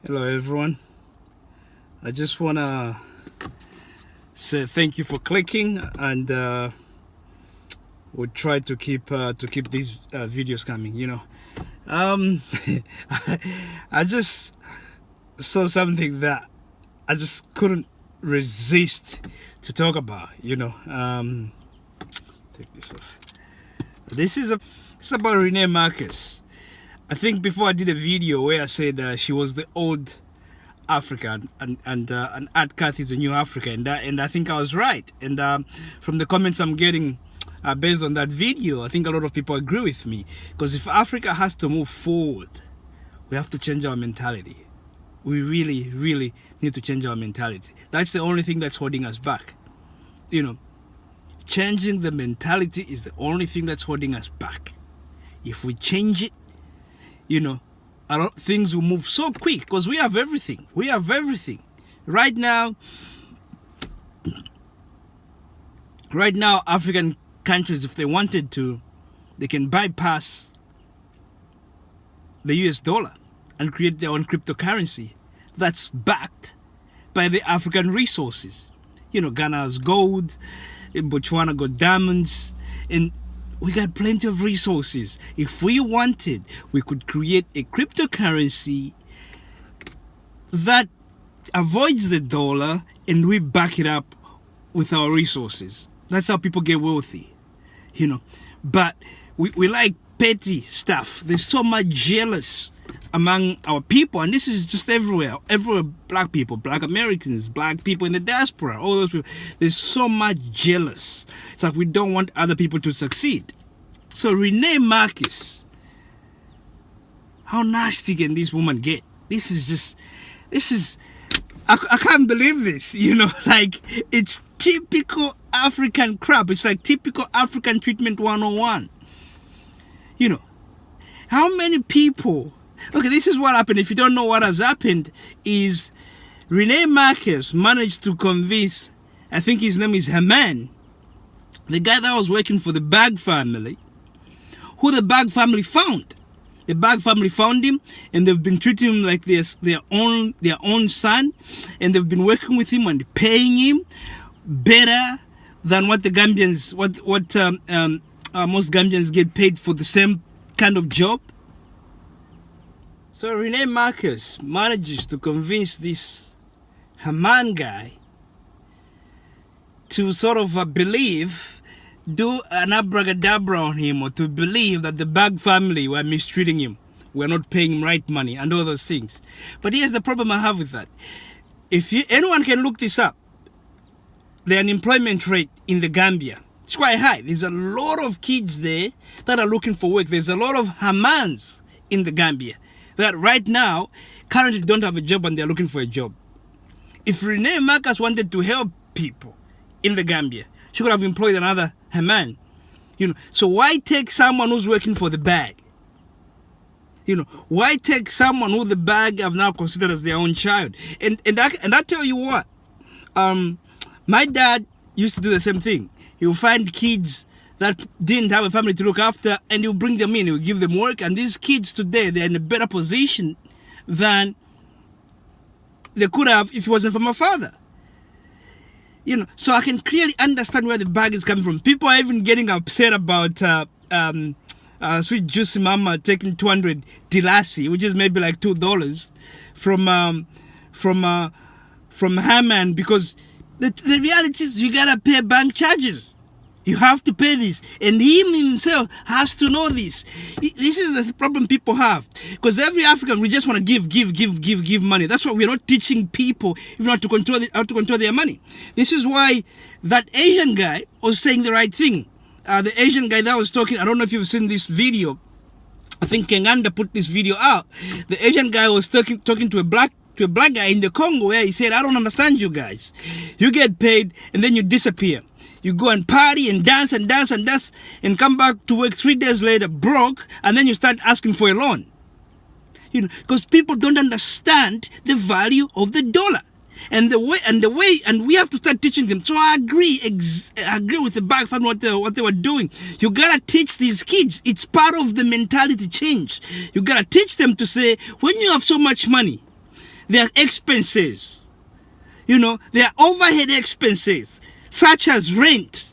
Hello everyone. I just wanna say thank you for clicking, and we'll try to keep these videos coming. I just saw something that I just couldn't resist to talk about. Take this off. This is about Rene Marcus. I think before I did a video where I said she was the old Africa and Aunt Cathey is a new Africa, and I think I was right. And from the comments I'm getting based on that video, I think a lot of people agree with me, because if Africa has to move forward, we have to change our mentality. We really need to change our mentality. That's the only thing that's holding us back. Changing the mentality is the only thing that's holding us back. If we change it, things will move so quick, because we have everything. Right now, African countries, if they wanted to, they can bypass the US dollar and create their own cryptocurrency that's backed by the African resources. Ghana has gold, Botswana got diamonds, and we got plenty of resources. If we wanted, we could create a cryptocurrency that avoids the dollar, and we back it up with our resources. That's how people get wealthy, But we like petty stuff. There's so much jealous among our people, and this is just everywhere. Black people, Black Americans, Black people in the diaspora, all those people. There's so much jealous. It's like we don't want other people to succeed. So Rene Marcus, how nasty can this woman get? I can't believe this, like, it's typical African crap. It's like typical African treatment 101. How many people, okay, this is what happened. If you don't know what has happened, is Rene Marcus managed to convince, I think his name is Haman, the guy that was working for the B.A.G family, who the B.A.G family found. The B.A.G family found him, and they've been treating him like their own son, and they've been working with him and paying him better than what the Gambians, most Gambians get paid for the same kind of job. So Rene Marcus manages to convince this Haman guy to sort of do an abracadabra on him, or to believe that the B.A.G family were mistreating him, were not paying him right money, and all those things. But here's the problem I have with that. Anyone can look this up, the unemployment rate in the Gambia, it's quite high. There's a lot of kids there that are looking for work. There's a lot of Hamans in the Gambia that right now currently don't have a job, and they're looking for a job. If Rene Marcus wanted to help people in the Gambia, she could have employed another Haman. So why take someone who's working for the B.A.G? Why take someone who the B.A.G have now considered as their own child? And I tell you what, my dad used to do the same thing. He'll find kids that didn't have a family to look after, and he'll bring them in, he'll give them work, and these kids today, they're in a better position than they could have if it wasn't for my father. So I can clearly understand where the B.A.G is coming from. People are even getting upset about Sweet Juicy Mama taking 200 Dilasi, which is maybe like $2 from Haman, because the reality is you gotta pay bank charges. You have to pay this, and him himself has to know this. This is the problem people have, because every African, we just want to give money. That's why we're not teaching people even how to control their money. This is why that Asian guy was saying the right thing. The Asian guy that was talking, I don't know if you've seen this video. I think Kenganda put this video out. The Asian guy was talking to a black guy in the Congo, where he said, I don't understand you guys. You get paid and then you disappear. You go and party and dance and come back to work 3 days later broke, and then you start asking for a loan. Because people don't understand the value of the dollar. And we have to start teaching them. So I agree with the B.A.G family, what they were doing. You gotta teach these kids. It's part of the mentality change. You gotta teach them to say, when you have so much money, There are expenses. You know, there are overhead expenses, such as rent,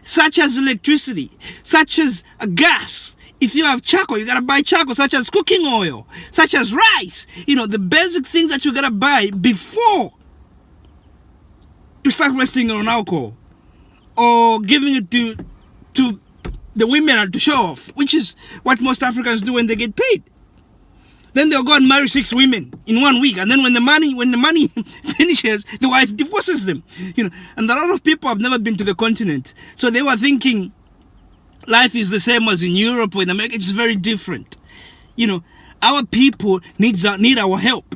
such as electricity, such as gas. If you have charcoal, you gotta buy charcoal, such as cooking oil, such as rice. You know, the basic things that you gotta buy before you start wasting on alcohol or giving it to the women to show off, which is what most Africans do when they get paid. Then they'll go and marry 6 women in 1 week, and then when the money finishes, the wife divorces them. You know, and a lot of people have never been to the continent, so they were thinking life is the same as in Europe or in America. It's very different. You know, our people need our help.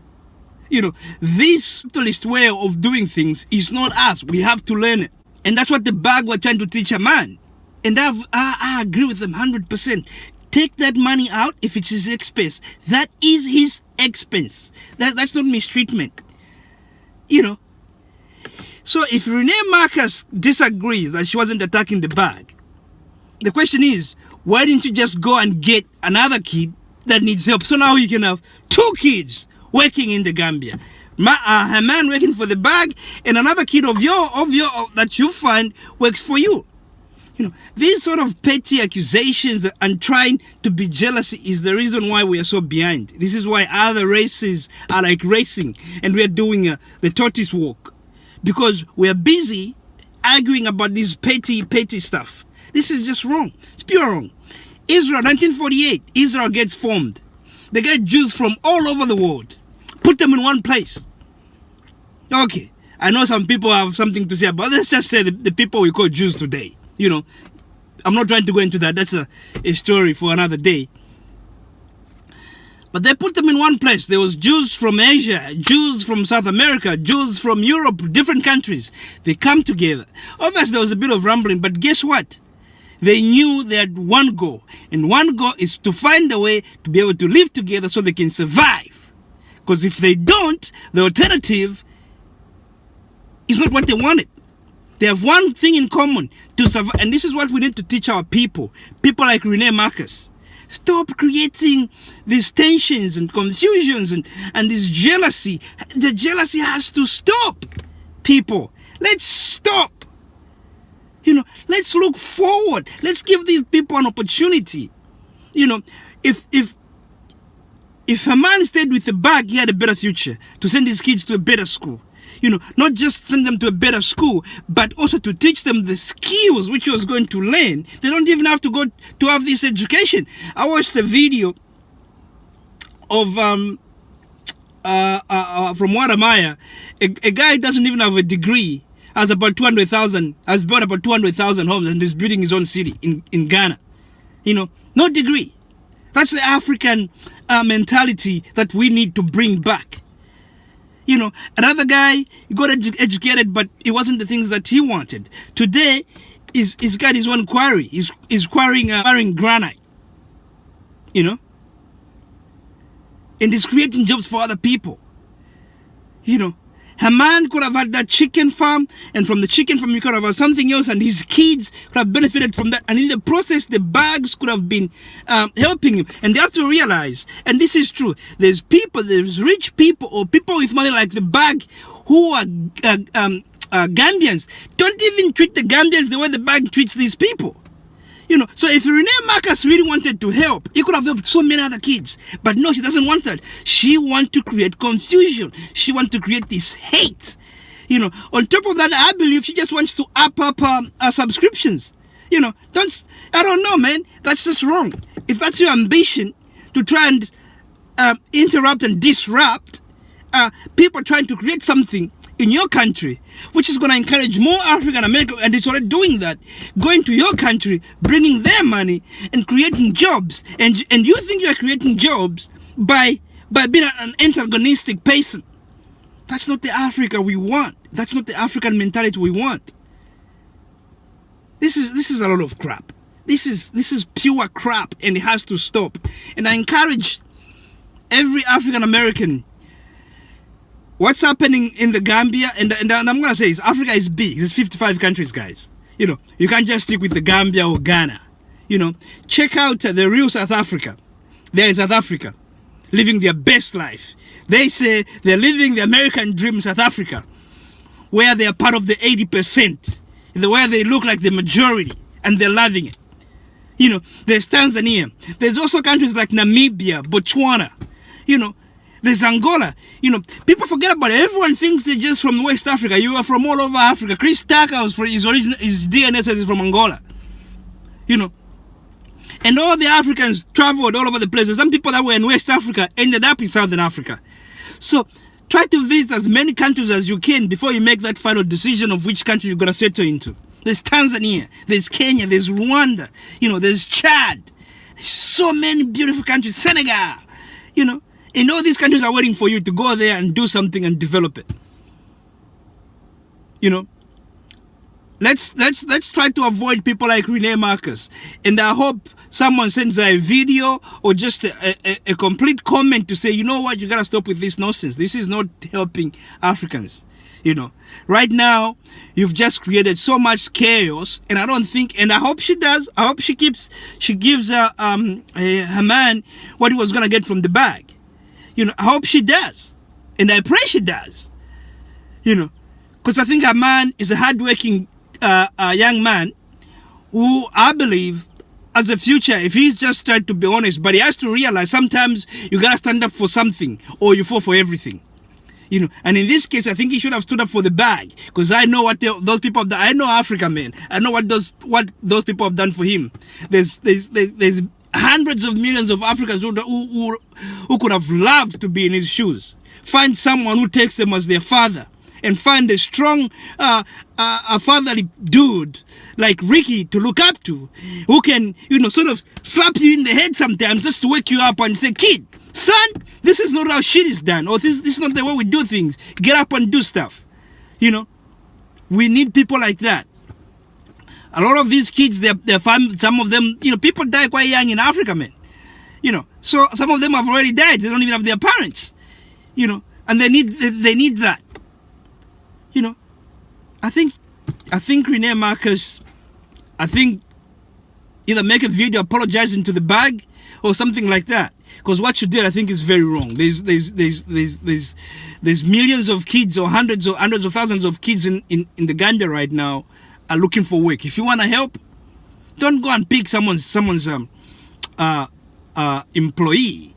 You know, this capitalist way of doing things is not us. We have to learn it, and that's what the B.A.G were trying to teach a man. And I agree with them 100%. Take that money out if it's his expense. That is his expense. That's not mistreatment. You know. So if Rene Marcus disagrees that she wasn't attacking the B.A.G, the question is, why didn't you just go and get another kid that needs help? So now you can have 2 kids working in the Gambia. A man working for the B.A.G and another kid of your that you find works for you. You know, these sort of petty accusations and trying to be jealous is the reason why we are so behind. This is why other races are like racing and we are doing the tortoise walk. Because we are busy arguing about this petty stuff. This is just wrong. It's pure wrong. Israel, 1948, Israel gets formed. They get Jews from all over the world. Put them in one place. Okay, I know some people have something to say about, let's just say the people we call Jews today. You know, I'm not trying to go into that. That's a story for another day. But they put them in one place. There was Jews from Asia, Jews from South America, Jews from Europe, different countries. They come together. Obviously, there was a bit of rumbling, but guess what? They knew they had one goal. And one goal is to find a way to be able to live together so they can survive. Because if they don't, the alternative is not what they wanted. They have one thing in common to survive, and this is what we need to teach our people. People like Rene Marcus. Stop creating these tensions and confusions and this jealousy. The jealousy has to stop, people. Let's stop. You know, let's look forward. Let's give these people an opportunity. You know, if a man stayed with the B.A.G, he had a better future to send his kids to a better school. You know, not just send them to a better school, but also to teach them the skills which he was going to learn. They don't even have to go to have this education. I watched a video of from Watamaya. A guy doesn't even have a degree, has about 200,000, has bought about 200,000 homes and is building his own city in Ghana. You know, no degree. That's the African mentality that we need to bring back. You know, another guy, he got educated, but it wasn't the things that he wanted. Today, he's got his own quarry. He's quarrying granite. You know? And he's creating jobs for other people. You know? A man could have had that chicken farm, and from the chicken farm, he could have had something else, and his kids could have benefited from that. And in the process, the B.A.Gs could have been helping him. And they have to realize, and this is true, there's rich people or people with money like the B.A.G who are Gambians. Don't even treat the Gambians the way the B.A.G treats these people. You know, so if Rene Marcus really wanted to help, he could have helped so many other kids. But no, she doesn't want that. She wants to create confusion. She wants to create this hate. You know, on top of that, I believe she just wants to up her subscriptions. You know, I don't know, man. That's just wrong. If that's your ambition to try and interrupt and disrupt people trying to create something in your country, which is going to encourage more African Americans, and it's already doing that, going to your country, bringing their money and creating jobs, and you think you're creating jobs by being an antagonistic person. That's not the Africa we want. That's not the African mentality we want. This is a lot of crap. This is pure crap, and it has to stop. And I encourage every African American. What's happening in the Gambia, and I'm going to say is Africa is big. There's 55 countries, guys. You know, you can't just stick with the Gambia or Ghana. You know, check out the real South Africa. There in South Africa. living their best life. They say they're living the American dream in South Africa, where they are part of the 80%, where they look like the majority, and they're loving it. You know, there's Tanzania. There's also countries like Namibia, Botswana. You know, there's Angola. You know, people forget about it. Everyone thinks they're just from West Africa. You are from all over Africa. Chris Tucker was his DNA says he's from Angola. You know, and all the Africans traveled all over the places. Some people that were in West Africa ended up in Southern Africa. So try to visit as many countries as you can before you make that final decision of which country you're going to settle into. There's Tanzania, there's Kenya, there's Rwanda, you know, there's Chad. There's so many beautiful countries, Senegal, you know. And all these countries are waiting for you to go there and do something and develop it. You know, let's try to avoid people like Rene Marcus. And I hope someone sends a video or just a complete comment to say, you know what, you gotta stop with this nonsense. This is not helping Africans. You know, right now you've just created so much chaos, and I don't think, and I hope she does. I hope she gives her man what he was gonna get from the bag. You know, I hope she does, and I pray she does. You know, because I think her man is a hardworking young man who I believe has a future if he's just trying to be honest. But he has to realize sometimes you gotta stand up for something, or you fall for everything. You know, and in this case, I think he should have stood up for the bag, because I know what those people have done. I know Africa, man. I know what those people have done for him. There's hundreds of millions of Africans who could have loved to be in his shoes. Find someone who takes them as their father, and find a strong, a fatherly dude like Ricky to look up to, who can, you know, sort of slap you in the head sometimes just to wake you up and say, kid, son, this is not how shit is done, or this is not the way we do things. Get up and do stuff. You know, we need people like that. A lot of these kids, some of them, you know, people die quite young in Africa, man. You know, so some of them have already died. They don't even have their parents. You know, and they need that. You know, I think Rene Marcus, I think either make a video apologizing to the bag or something like that. Because what you did, I think, is very wrong. There's millions of kids, or hundreds of thousands of kids in the Gambia right now are looking for work. If you want to help, don't go and pick someone's employee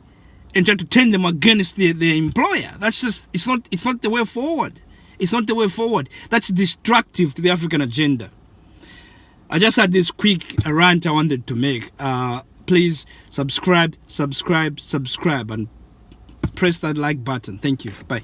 and try to turn them against their employer. That's just, it's not the way forward. It's not the way forward. That's destructive to the African agenda. I just had this quick rant I wanted to make. Please subscribe, and press that like button. Thank you. Bye.